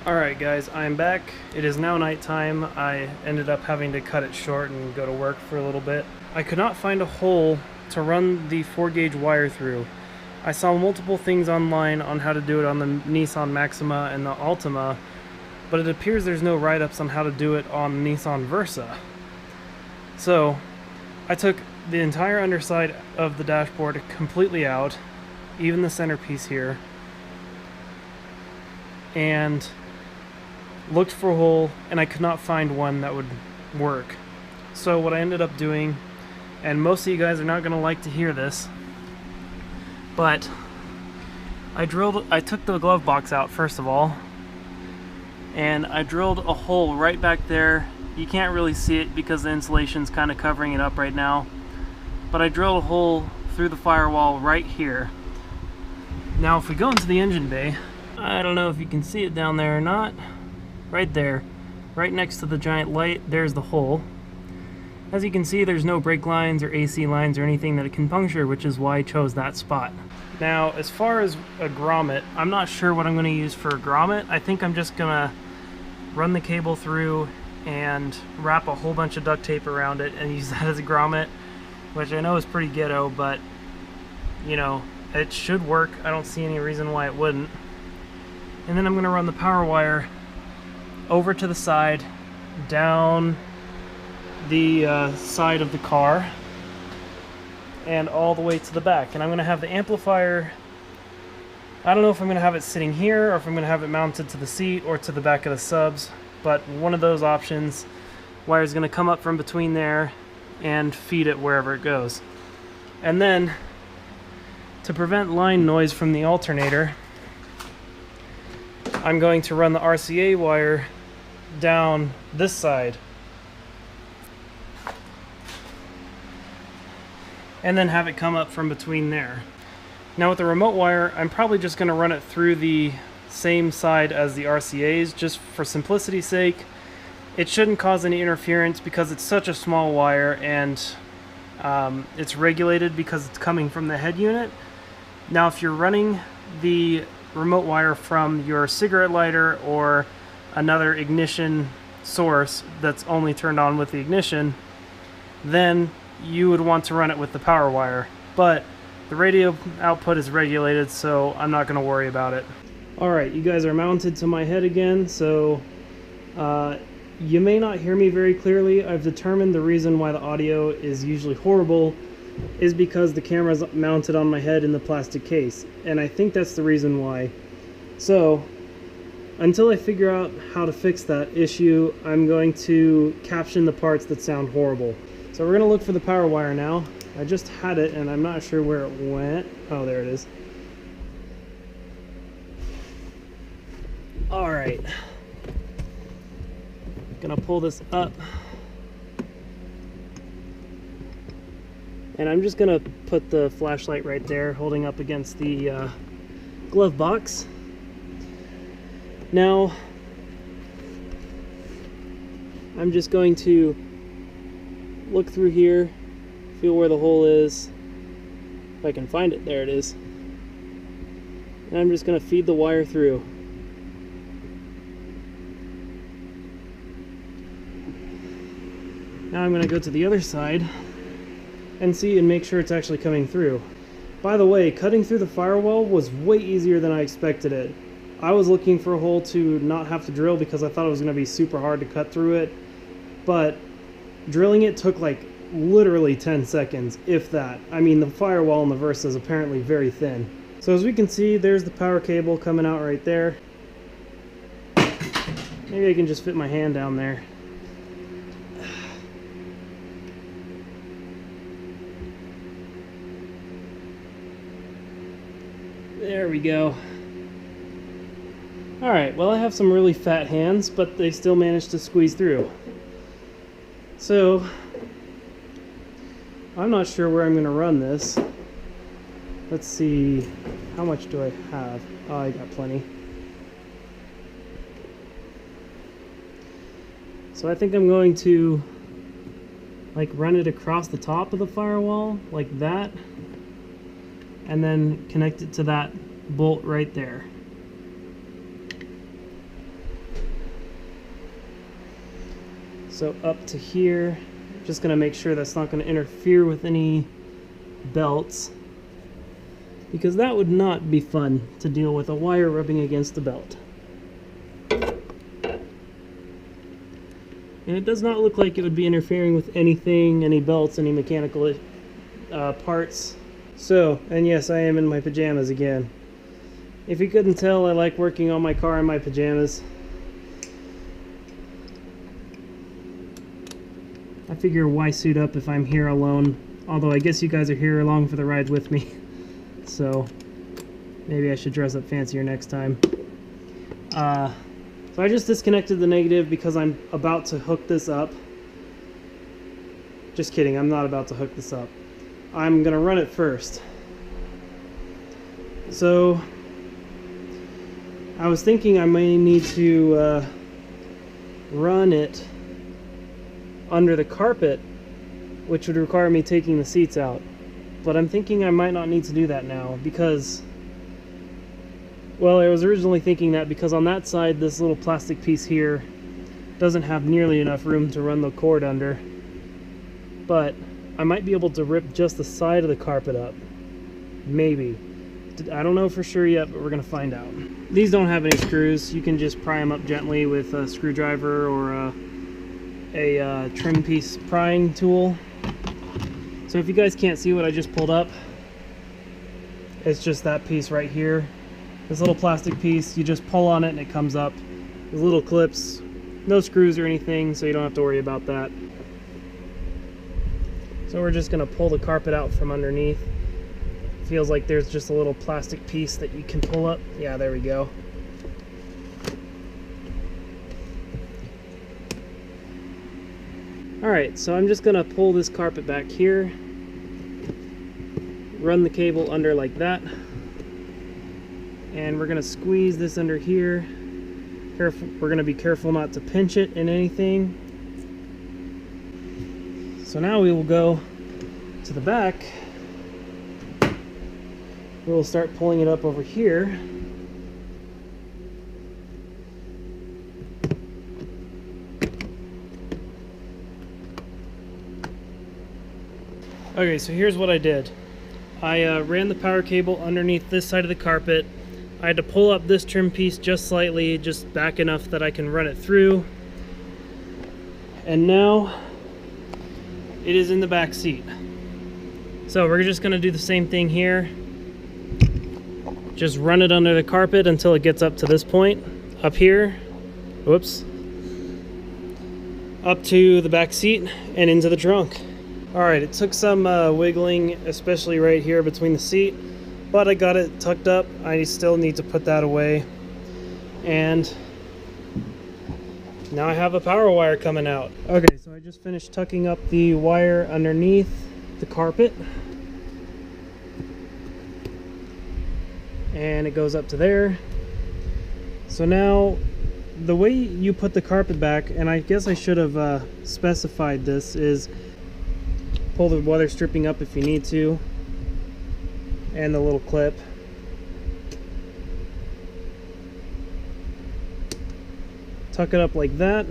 Alright guys, I'm back. It is now nighttime. I ended up having to cut it short and go to work for a little bit. I could not find a hole to run the 4-gauge wire through. I saw multiple things online on how to do it on the Nissan Maxima and the Altima, but it appears there's no write-ups on how to do it on the Nissan Versa. So, I took the entire underside of the dashboard completely out, even the centerpiece here, and looked for a hole, and I could not find one that would work. So what I ended up doing, and most of you guys are not going to like to hear this, but I took the glove box out first of all, and I drilled a hole right back there. You can't really see it because the insulation's kind of covering it up right now, but I drilled a hole through the firewall right here. Now if we go into the engine bay, I don't know if you can see it down there or not. Right there, right next to the giant light, there's the hole. As you can see, there's no brake lines or AC lines or anything that it can puncture, which is why I chose that spot. Now, as far as a grommet, I'm not sure what I'm going to use for a grommet. I think I'm just going to run the cable through and wrap a whole bunch of duct tape around it and use that as a grommet, which I know is pretty ghetto, but, you know, it should work. I don't see any reason why it wouldn't. And then I'm going to run the power wire over to the side, down the side of the car, and all the way to the back. And I'm going to have the amplifier, I don't know if I'm going to have it sitting here or if I'm going to have it mounted to the seat or to the back of the subs, but one of those options. Wire is going to come up from between there and feed it wherever it goes. And then, to prevent line noise from the alternator, I'm going to run the RCA wire down this side and then have it come up from between there. Now with the remote wire, I'm probably just going to run it through the same side as the RCAs just for simplicity's sake. It shouldn't cause any interference because it's such a small wire, and it's regulated because it's coming from the head unit. Now if you're running the remote wire from your cigarette lighter or another ignition source that's only turned on with the ignition, then you would want to run it with the power wire. But the radio output is regulated, so I'm not going to worry about it. Alright, you guys are mounted to my head again, so you may not hear me very clearly. I've determined the reason why the audio is usually horrible is because the camera's mounted on my head in the plastic case, and I think that's the reason why. So until I figure out how to fix that issue, I'm going to caption the parts that sound horrible. So we're going to look for the power wire now. I just had it and I'm not sure where it went. Oh, there it is. Alright. Gonna pull this up. And I'm just gonna put the flashlight right there, holding up against the glove box. Now, I'm just going to look through here, feel where the hole is. If I can find it, there it is. And I'm just going to feed the wire through. Now I'm going to go to the other side and see and make sure it's actually coming through. By the way, cutting through the firewall was way easier than I expected it. I was looking for a hole to not have to drill because I thought it was going to be super hard to cut through it, but drilling it took like literally 10 seconds, if that. I mean, the firewall in the Versa is apparently very thin. So as we can see, there's the power cable coming out right there. Maybe I can just fit my hand down there. There we go. Alright, well I have some really fat hands, but they still managed to squeeze through. So, I'm not sure where I'm going to run this. Let's see, how much do I have? Oh, I got plenty. So I think I'm going to like run it across the top of the firewall, like that, and then connect it to that bolt right there. So up to here, just gonna make sure that's not gonna interfere with any belts, because that would not be fun to deal with, a wire rubbing against the belt. And it does not look like it would be interfering with anything, any belts, any mechanical parts. So, and yes, I am in my pajamas again. If you couldn't tell, I like working on my car in my pajamas. I figure why suit up if I'm here alone, although I guess you guys are here along for the ride with me. So maybe I should dress up fancier next time. So I just disconnected the negative because I'm about to hook this up. Just kidding, I'm not about to hook this up. I'm gonna run it first. So I was thinking I may need to run it under the carpet, which would require me taking the seats out. But I'm thinking I might not need to do that now because, well, I was originally thinking that because on that side, this little plastic piece here doesn't have nearly enough room to run the cord under. But I might be able to rip just the side of the carpet up. Maybe. I don't know for sure yet, but we're going to find out. These don't have any screws. You can just pry them up gently with a screwdriver or a trim piece prying tool. So if you guys can't see what I just pulled up, it's just that piece right here. This little plastic piece, you just pull on it and it comes up. There's little clips, no screws or anything, so you don't have to worry about that. So we're just going to pull the carpet out from underneath. Feels like there's just a little plastic piece that you can pull up. Yeah, there we go. Alright, so I'm just going to pull this carpet back here, run the cable under like that, and we're going to squeeze this under here. We're going to be careful not to pinch it in anything. So now we will go to the back. We'll start pulling it up over here. Okay, so here's what I did. I ran the power cable underneath this side of the carpet. I had to pull up this trim piece just slightly, just back enough that I can run it through. And now it is in the back seat. So we're just going to do the same thing here. Just run it under the carpet until it gets up to this point, up here. Whoops. Up to the back seat and into the trunk. Alright, it took some wiggling, especially right here between the seat, but I got it tucked up. I still need to put that away. And now I have a power wire coming out. Okay, so I just finished tucking up the wire underneath the carpet. And it goes up to there. So now, the way you put the carpet back, and I guess I should have specified this, is pull the weather stripping up if you need to, and the little clip. Tuck it up like that,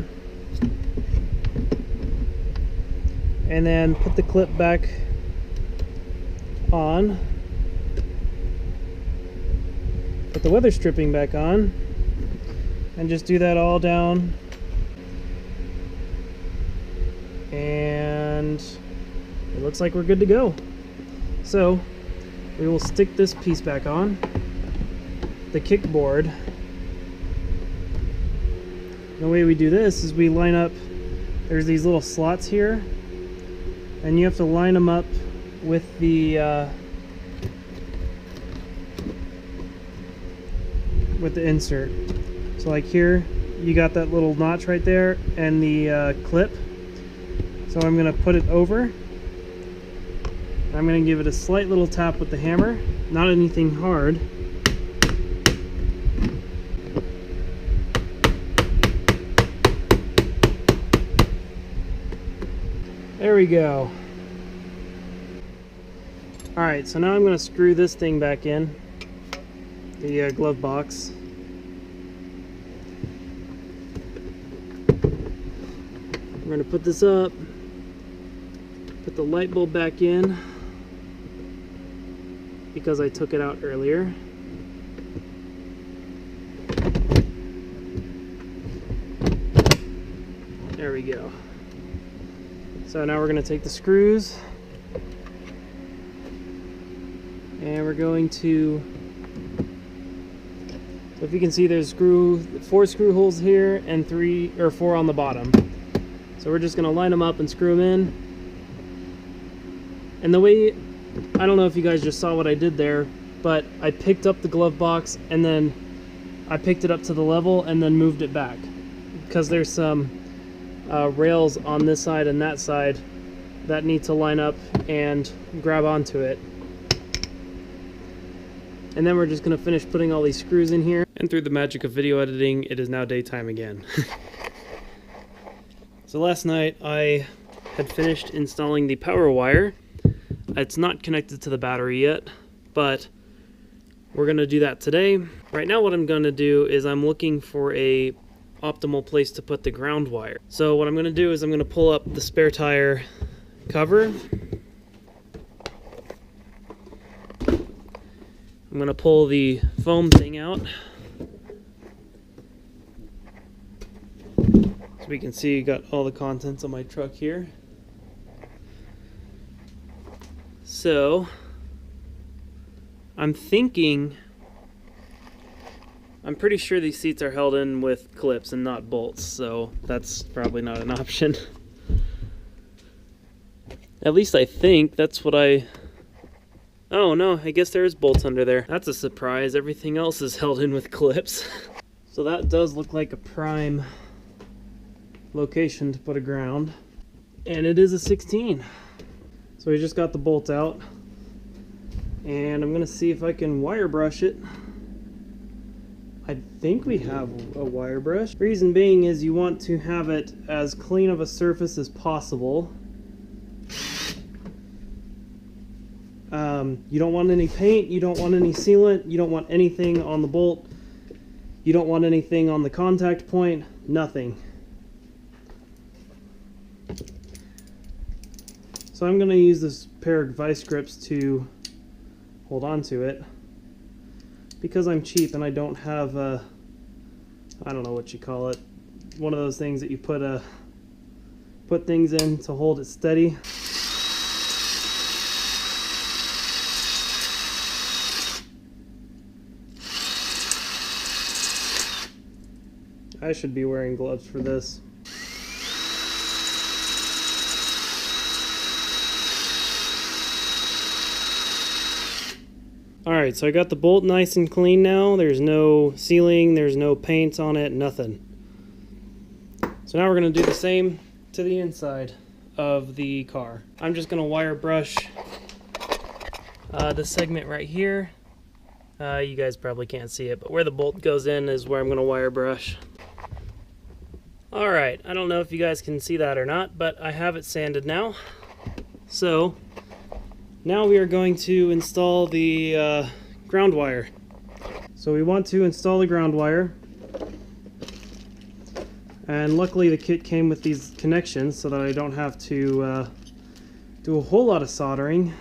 and then put the clip back on. Put the weather stripping back on, and just do that all down. And it looks like we're good to go. So we will stick this piece back on the kickboard. The way we do this is we line up, there's these little slots here, and you have to line them up with the insert. So like here, you got that little notch right there and the clip. So I'm going to put it over. I'm going to give it a slight little tap with the hammer, not anything hard. There we go. Alright, so now I'm going to screw this thing back in, the glove box. We're going to put this up, put the light bulb back in because I took it out earlier. There we go. So now we're going to take the screws and we're going to, so if you can see, there's 4 screw holes here and 4 on the bottom. So we're just going to line them up and screw them in. And the way, I don't know if you guys just saw what I did there, but I picked up the glove box and then I picked it up to the level and then moved it back because there's some rails on this side and that side that need to line up and grab onto it. And then we're just going to finish putting all these screws in here. And through the magic of video editing, it is now daytime again. So last night I had finished installing the power wire. It's not connected to the battery yet, but we're going to do that today. Right now what I'm going to do is I'm looking for a optimal place to put the ground wire. So what I'm going to do is I'm going to pull up the spare tire cover. I'm going to pull the foam thing out. So we can see you got all the contents of my truck here. So I'm pretty sure these seats are held in with clips and not bolts, so that's probably not an option. At least I think that's what oh no, I guess there is bolts under there. That's a surprise. Everything else is held in with clips. So that does look like a prime location to put a ground. And it is a 16. So we just got the bolt out. And I'm gonna see if I can wire brush it. I think we have a wire brush. Reason being is you want to have it as clean of a surface as possible. You don't want any paint, you don't want any sealant, you don't want anything on the bolt, you don't want anything on the contact point, nothing. So I'm going to use this pair of vice grips to hold on to it. Because I'm cheap and I don't have a, I don't know what you call it, one of those things that you put things in to hold it steady. I should be wearing gloves for this. Alright, so I got the bolt nice and clean now. There's no sealing, there's no paint on it, nothing. So now we're going to do the same to the inside of the car. I'm just going to wire brush the segment right here. You guys probably can't see it, but where the bolt goes in is where I'm going to wire brush. Alright, I don't know if you guys can see that or not, but I have it sanded now. So now we are going to install the ground wire. So we want to install the ground wire. And luckily the kit came with these connections so that I don't have to do a whole lot of soldering.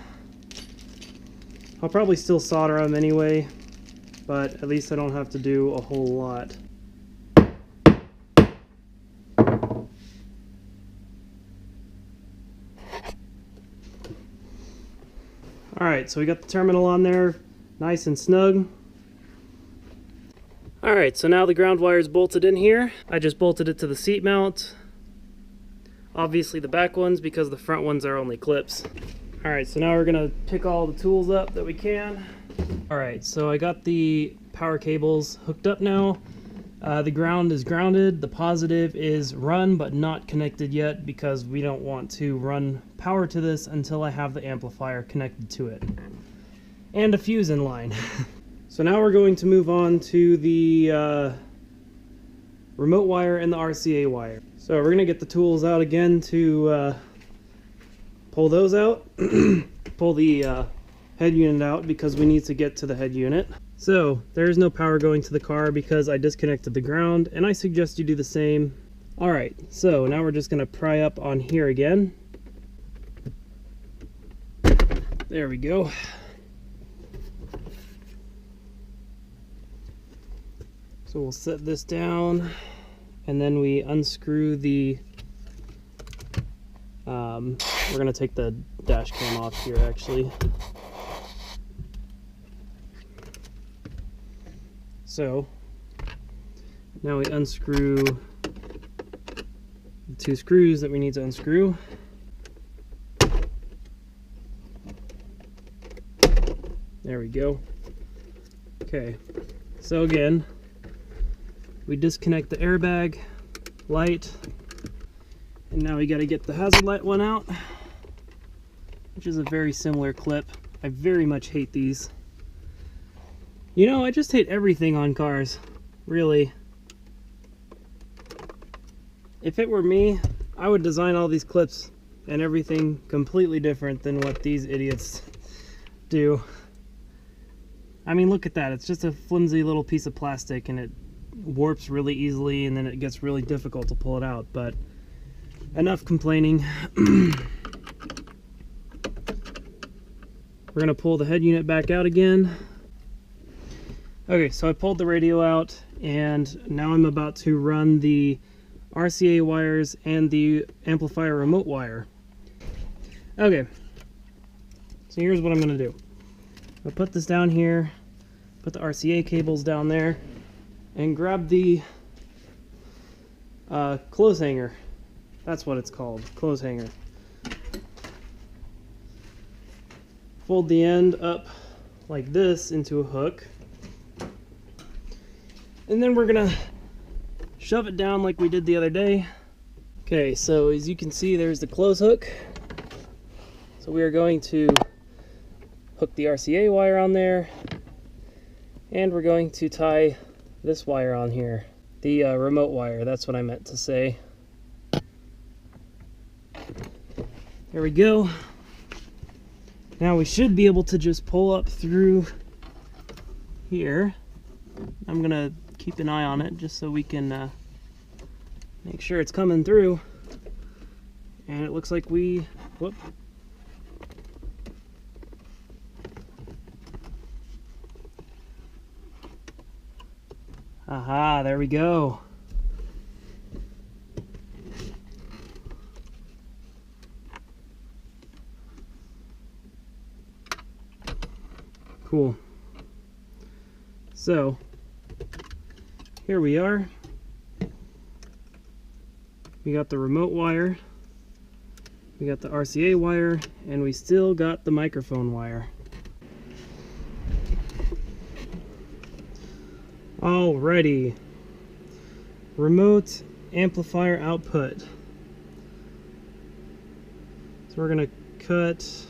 I'll probably still solder them anyway, but at least I don't have to do a whole lot. Alright, so we got the terminal on there, nice and snug. Alright, so now the ground wire is bolted in here. I just bolted it to the seat mount. Obviously the back ones, because the front ones are only clips. Alright, so now we're going to pick all the tools up that we can. Alright, so I got the power cables hooked up now. The ground is grounded. The positive is run but not connected yet because we don't want to run power to this until I have the amplifier connected to it. And a fuse in line. So now we're going to move on to the remote wire and the RCA wire. So we're going to get the tools out again to pull those out. Pull the head unit out because we need to get to the head unit. So there is no power going to the car because I disconnected the ground, and I suggest you do the same. Alright, so now we're just going to pry up on here again. There we go. So we'll set this down, and then we unscrew the, we're going to take the dash cam off here actually. So now we unscrew the 2 screws that we need to unscrew. There we go. Okay, so again, we disconnect the airbag light, and now we got to get the hazard light one out, which is a very similar clip. I very much hate these. You know, I just hate everything on cars, really. If it were me, I would design all these clips and everything completely different than what these idiots do. I mean, look at that. It's just a flimsy little piece of plastic, and it warps really easily, and then it gets really difficult to pull it out. But enough complaining. We're going to pull the head unit back out again. Okay, so I pulled the radio out, and now I'm about to run the RCA wires and the amplifier remote wire. Okay, so here's what I'm going to do. I'll put this down here, put the RCA cables down there, and grab the clothes hanger. That's what it's called, clothes hanger. Fold the end up like this into a hook. And then we're gonna shove it down like we did the other day. Okay, so as you can see, there's the clothes hook. So we are going to hook the RCA wire on there, and we're going to tie this wire on here, the remote wire. That's what I meant to say. There we go. Now we should be able to just pull up through here. I'm gonna keep an eye on it just so we can make sure it's coming through. And it looks like whoop. Aha, there we go. Cool. So, here we are. We got the remote wire, we got the RCA wire, and we still got the microphone wire. Alrighty. Remote amplifier output. So we're gonna cut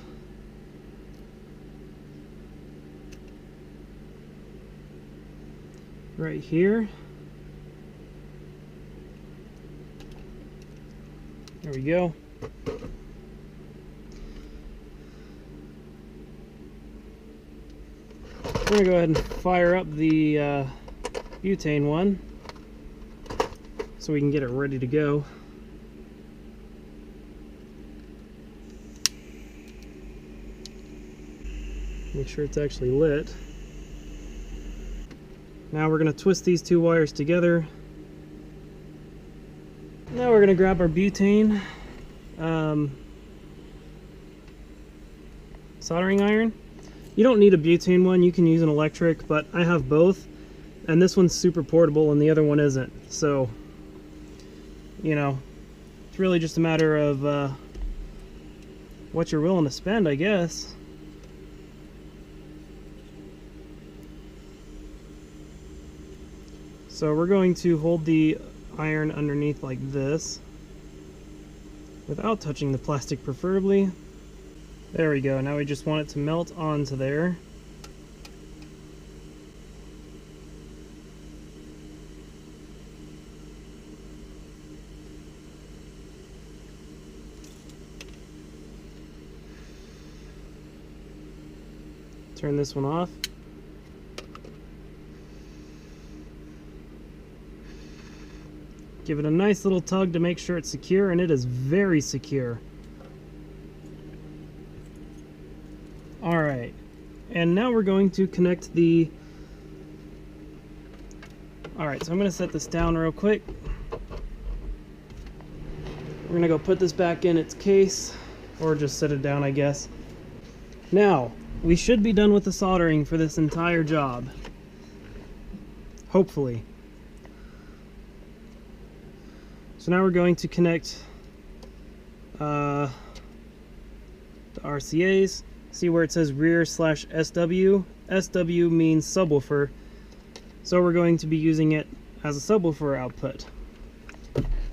right here. There we go. We're gonna go ahead and fire up the butane one so we can get it ready to go. Make sure it's actually lit. Now we're going to twist these 2 wires together. Now we're going to grab our butane soldering iron. You don't need a butane one, you can use an electric, but I have both, and this one's super portable and the other one isn't. So, you know, it's really just a matter of what you're willing to spend, I guess. So we're going to hold the iron underneath like this, without touching the plastic preferably. There we go, now we just want it to melt onto there. Turn this one off. Give it a nice little tug to make sure it's secure, and it is very secure. Alright, and now we're going to connect the... Alright, so I'm going to set this down real quick. We're going to go put this back in its case, or just set it down, I guess. Now, we should be done with the soldering for this entire job. Hopefully. So now we're going to connect the RCAs. See where it says rear/SW? SW means subwoofer. So we're going to be using it as a subwoofer output.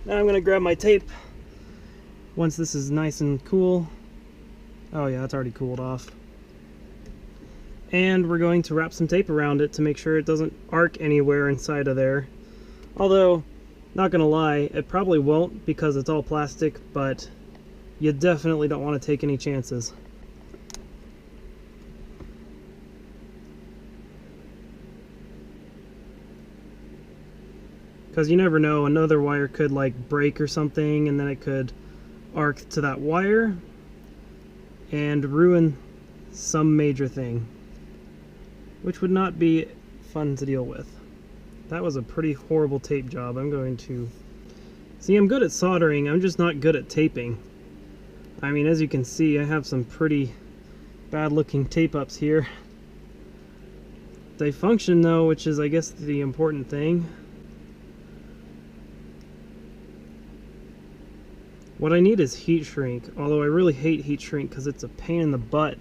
Now I'm going to grab my tape. Once this is nice and cool. Oh yeah, it's already cooled off. And we're going to wrap some tape around it to make sure it doesn't arc anywhere inside of there. Although, not gonna lie, it probably won't because it's all plastic, but you definitely don't want to take any chances. Because you never know, another wire could like break or something, and then it could arc to that wire and ruin some major thing, which would not be fun to deal with. That was a pretty horrible tape job. I'm going to... See, I'm good at soldering, I'm just not good at taping. I mean, as you can see, I have some pretty bad looking tape ups here. They function though, which is I guess the important thing. What I need is heat shrink, although I really hate heat shrink because it's a pain in the butt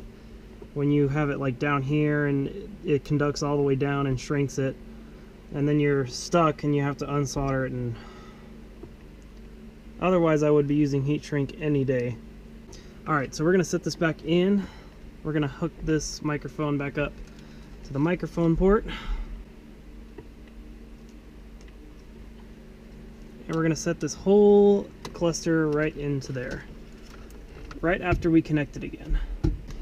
when you have it like down here and it conducts all the way down and shrinks it, and then you're stuck and you have to unsolder it. And otherwise I would be using heat shrink any day. Alright, so we're going to set this back in. We're going to hook this microphone back up to the microphone port. And we're going to set this whole cluster right into there, right after we connect it again.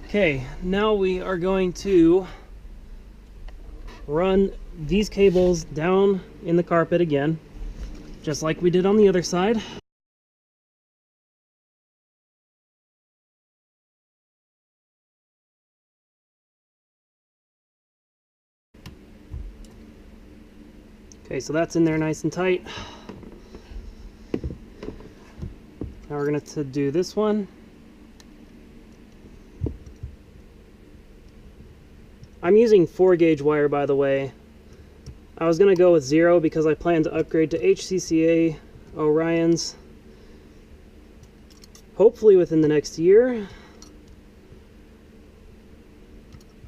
Okay, now we are going to run these cables down in the carpet again, just like we did on the other side. Okay, so that's in there nice and tight. Now we're going to do this one. I'm using 4-gauge wire, by the way. I was going to go with 0 because I plan to upgrade to HCCA Orions, hopefully within the next year.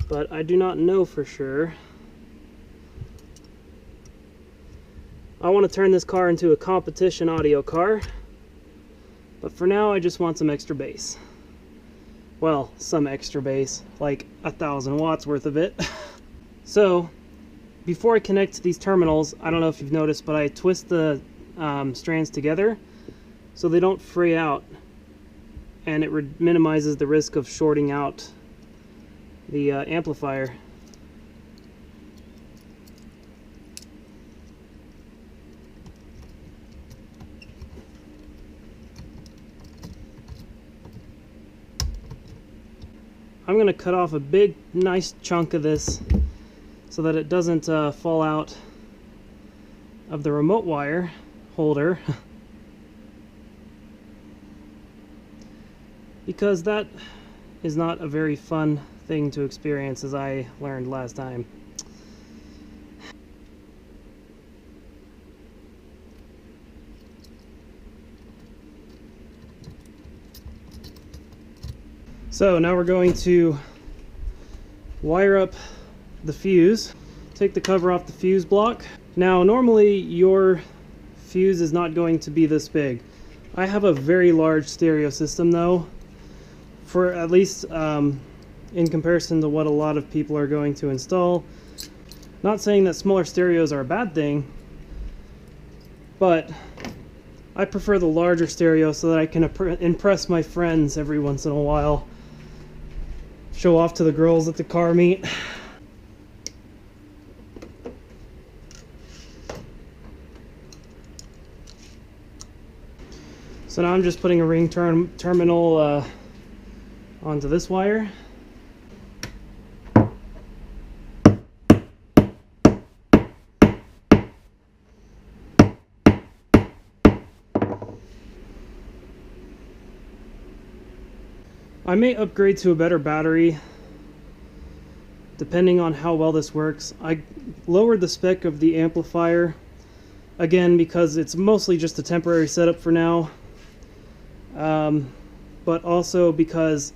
But I do not know for sure. I want to turn this car into a competition audio car. But for now, I just want some extra bass. Well, some extra bass, like 1,000 watts worth of it. So, before I connect these terminals, I don't know if you've noticed, but I twist the strands together so they don't fray out, and it minimizes the risk of shorting out the amplifier. I'm going to cut off a big, nice chunk of this so that it doesn't fall out of the remote wire holder, because that is not a very fun thing to experience, as I learned last time. So now we're going to wire up the fuse. Take the cover off the fuse block. Now normally your fuse is not going to be this big. I have a very large stereo system though, for at least in comparison to what a lot of people are going to install. Not saying that smaller stereos are a bad thing, but I prefer the larger stereo so that I can impress my friends every once in a while. Show off to the girls at the car meet. So now I'm just putting a ring terminal onto this wire. I may upgrade to a better battery depending on how well this works. I lowered the spec of the amplifier again because it's mostly just a temporary setup for now, but also because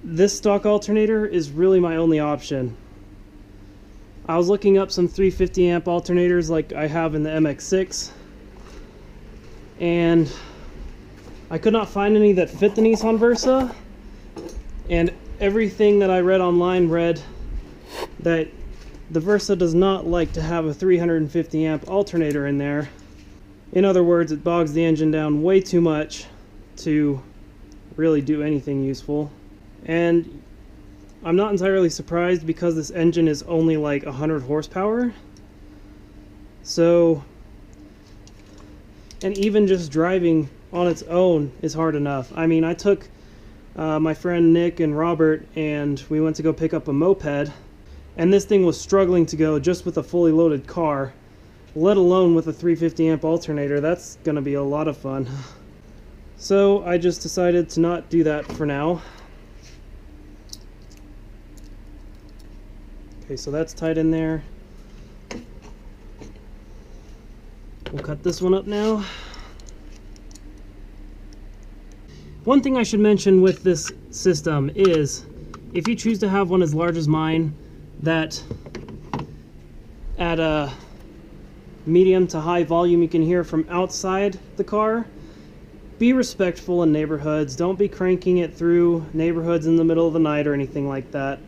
this stock alternator is really my only option. I was looking up some 350 amp alternators like I have in the MX-6, and I could not find any that fit the Nissan Versa, and everything that I read online read that the Versa does not like to have a 350 amp alternator in there. In other words, it bogs the engine down way too much to really do anything useful. And I'm not entirely surprised because this engine is only like 100 horsepower. So, and even just driving on its own is hard enough. I mean, I took my friend Nick and Robert and we went to go pick up a moped, and this thing was struggling to go just with a fully loaded car, let alone with a 350 amp alternator. That's gonna be a lot of fun. So I just decided to not do that for now. Okay, so that's tight in there. We'll cut this one up now. One thing I should mention with this system is, if you choose to have one as large as mine, that at a medium to high volume you can hear from outside the car, be respectful in neighborhoods. Don't be cranking it through neighborhoods in the middle of the night or anything like that.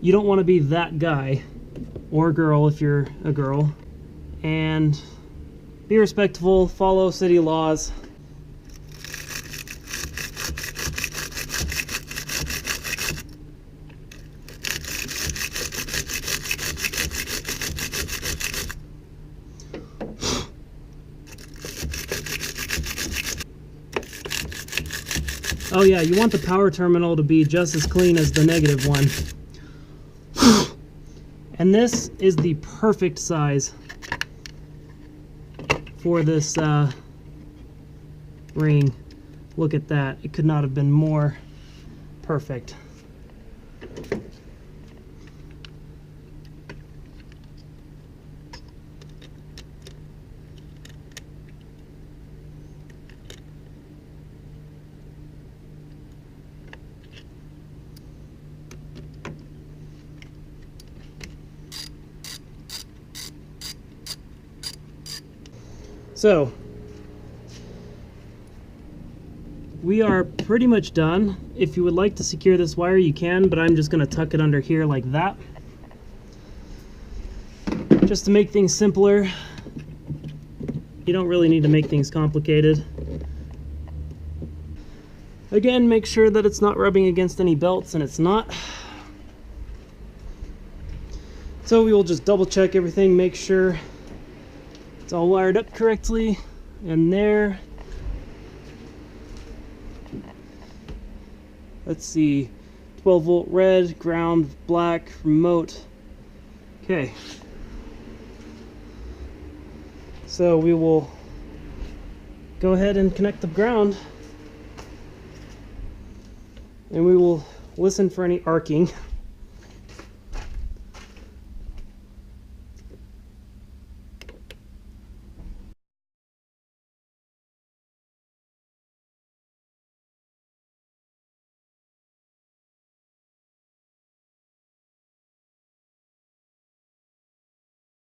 You don't want to be that guy, or girl if you're a girl, and be respectful, follow city laws. Oh yeah, you want the power terminal to be just as clean as the negative one. And this is the perfect size for this ring. Look at that. It could not have been more perfect. So, we are pretty much done. If you would like to secure this wire, you can, but I'm just going to tuck it under here like that, just to make things simpler. You don't really need to make things complicated. Again, make sure that it's not rubbing against any belts, and it's not. So we will just double check everything, make sure it's all wired up correctly, and there. Let's see, 12 volt red, ground black, remote. Okay. So we will go ahead and connect the ground, and we will listen for any arcing.